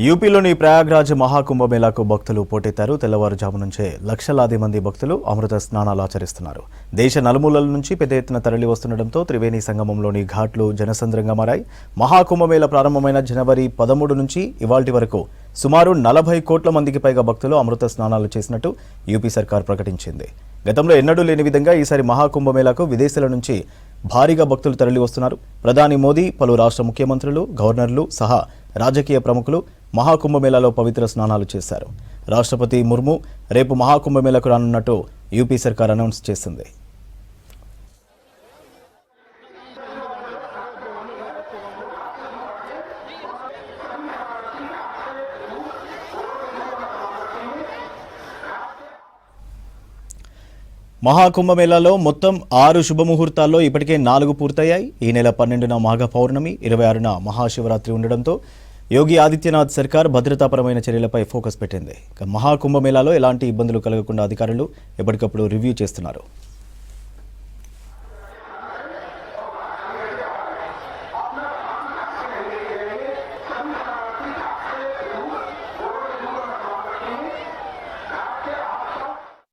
యూపీలోని ప్రయాగ్రాజ్ మహాకుంభమేళాకు భక్తులు పోటెత్తారు. తెల్లవారుజాము నుంచే లక్షలాది మంది భక్తులు అమృత స్నానాలు ఆచరిస్తున్నారు. దేశ నలుమూలల నుంచి పెద్ద ఎత్తున తరలి వస్తుండటంతో త్రివేణి సంగమంలోని ఘాట్లు జనసంద్రంగా మారాయి. మహాకుంభమేళా ప్రారంభమైన జనవరి 13 నుంచి ఇవాల్టి వరకు సుమారు 40 కోట్ల మందికి పైగా భక్తులు అమృత స్నానాలు చేసినట్టు యూపీ సర్కార్ ప్రకటించింది. గతంలో ఎన్నడూ లేని విధంగా ఈసారి మహాకుంభమేళాకు విదేశాల నుంచి భారీగా భక్తులు తరలి వస్తున్నారు. ప్రధాని మోదీ, పలు రాష్ట్ర ముఖ్యమంత్రులు, గవర్నర్లు సహా రాజకీయ ప్రముఖులు మహాకుంభమేళాలో పవిత్ర స్నానాలు చేశారు. రాష్ట్రపతి ముర్ము రేపు మహాకుంభమేళాకు రానున్నట్టు యూపీ సర్కార్ అనౌన్స్ చేసింది. మహాకుంభమేళాలో మొత్తం 6 శుభముహూర్తాల్లో ఇప్పటికే 4 పూర్తయ్యాయి. ఈ నెల 12న మాఘ పౌర్ణమి, 26న మహాశివరాత్రి ఉండడంతో యోగి ఆదిత్యనాథ్ సర్కార్ భద్రతాపరమైన చర్యలపై ఫోకస్ పెట్టింది. మహాకుంభమేళాలో ఎలాంటి ఇబ్బందులు కలగకుండా అధికారులు ఎప్పటికప్పుడు రివ్యూ చేస్తున్నారు.